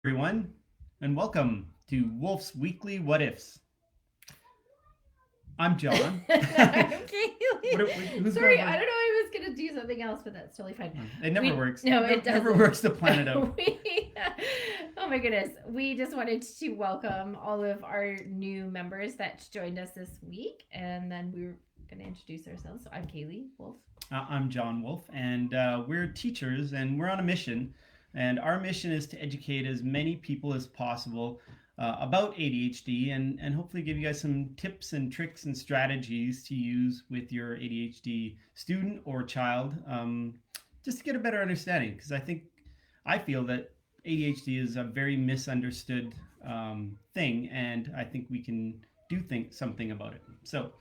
Everyone, and welcome to Wolf's Weekly What Ifs. I'm John. I'm Kaylee. Who's Sorry, going I first? don't know. I was gonna do something else, but that's totally fine. It never works. No, It it doesn't. never works to plan it out. Oh my goodness. We just wanted to welcome all of our new members that joined us this week, and then we were gonna introduce ourselves. So I'm Kaylee Wolf. I'm John Wolf, and we're teachers, and we're on a mission. And our mission is to educate as many people as possible about ADHD and hopefully give you guys some tips and tricks and strategies to use with your ADHD student or child, just to get a better understanding. Because I feel that ADHD is a very misunderstood thing, and I think we can do something about it. So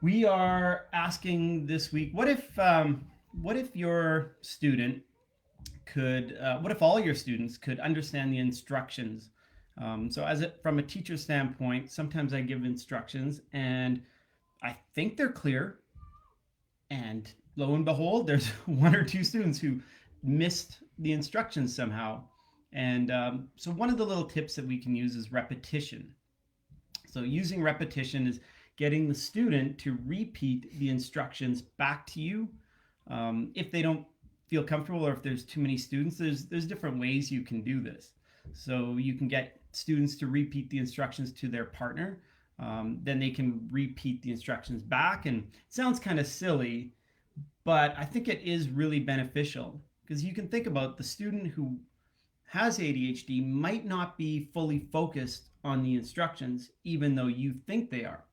we are asking this week, what if your student could, what if all your students could understand the instructions? From a teacher standpoint, sometimes I give instructions and I think they're clear, and lo and behold, there's one or two students who missed the instructions somehow. And so one of the little tips that we can use is repetition. So using repetition is getting the student to repeat the instructions back to you. If they don't feel comfortable, or if there's too many students, there's different ways you can do this. So you can get students to repeat the instructions to their partner. Then they can repeat the instructions back. And it sounds kind of silly, but I think it is really beneficial, because you can think about the student who has ADHD might not be fully focused on the instructions, even though you think they are.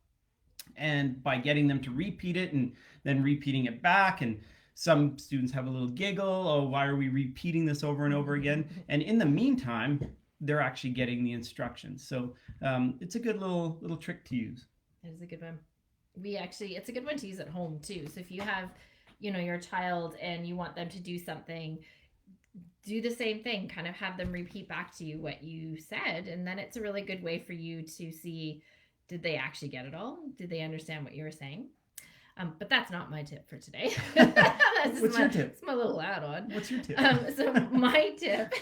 And by getting them to repeat it and then repeating it back, and some students have a little giggle, oh, why are we repeating this over and over again? And in the meantime, they're actually getting the instructions. So it's a good little trick to use. That is a good one. It's a good one to use at home too. So if you have, your child and you want them to do something, do the same thing, kind of have them repeat back to you what you said. And then it's a really good way for you to see, did they actually get it all? Did they understand what you were saying? But that's not my tip for today. What's your tip? It's my little add-on. What's your tip? So my tip,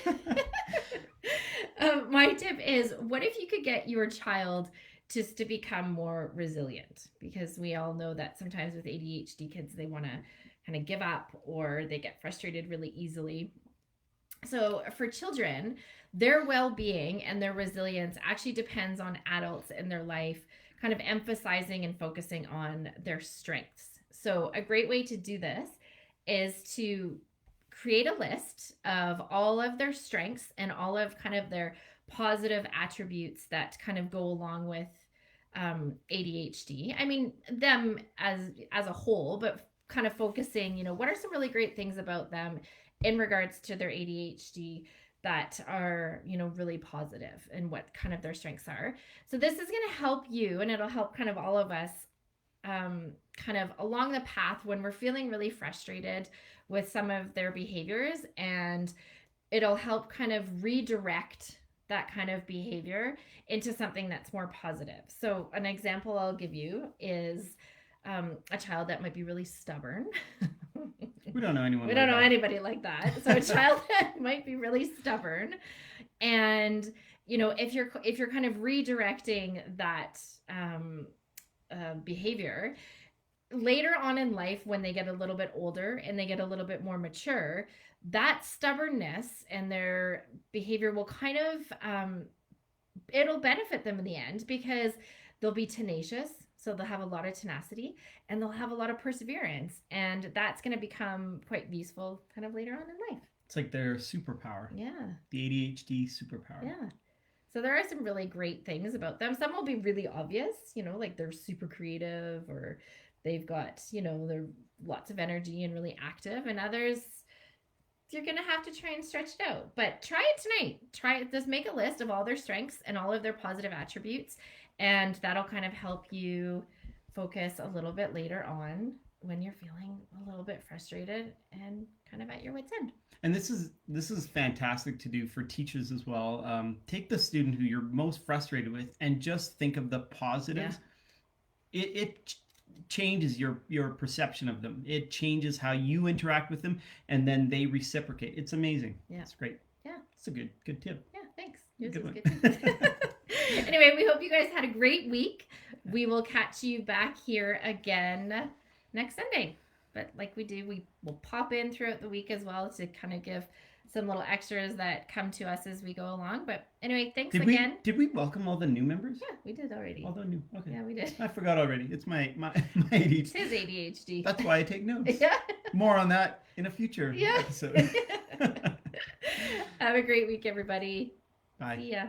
my tip is, what if you could get your child just to become more resilient? Because we all know that sometimes with ADHD kids, they want to kind of give up, or they get frustrated really easily. So for children, their well-being and their resilience actually depends on adults in their life kind of emphasizing and focusing on their strengths. So a great way to do this is to create a list of all of their strengths and all of kind of their positive attributes that kind of go along with ADHD. I mean, them as a whole, but kind of focusing, what are some really great things about them in regards to their ADHD that are, really positive, and what kind of their strengths are. So this is going to help you, and it'll help kind of all of us kind of along the path when we're feeling really frustrated with some of their behaviors, and it'll help kind of redirect that kind of behavior into something that's more positive. So an example I'll give you is a child that might be really stubborn. We don't know anyone. We don't know anybody like that. So a child that might be really stubborn, and if you're kind of redirecting that behavior later on in life, when they get a little bit older and they get a little bit more mature, that stubbornness and their behavior will kind of it'll benefit them in the end, because they'll be tenacious. So they'll have a lot of tenacity, and they'll have a lot of perseverance, and that's going to become quite useful kind of later on in life. It's like their superpower. Yeah. The ADHD superpower. Yeah. So there are some really great things about them. Some will be really obvious, like they're super creative, or they've got, they're lots of energy and really active, and others you're going to have to try and stretch it out. But try it tonight. Just make a list of all their strengths and all of their positive attributes, and that'll kind of help you focus a little bit later on when you're feeling a little bit frustrated and kind of at your wit's end. And this is fantastic to do for teachers as well. Take the student who you're most frustrated with and just think of the positives. Yeah. It changes your perception of them. It changes how you interact with them, and then they reciprocate. It's amazing. Yeah. It's great. Yeah. It's a good tip. Yeah. Yours Good was one. good too. Anyway, we hope you guys had a great week. We will catch you back here again next Sunday. But like we do, we will pop in throughout the week as well to kind of give some little extras that come to us as we go along. But anyway, thanks again. Did we welcome all the new members? Yeah, we did already. All the new. Okay. Yeah, we did. I forgot already. It's my It's ADHD. his ADHD. That's why I take notes. Yeah. More on that in a future Yeah. episode. Have a great week, everybody. Bye. See ya.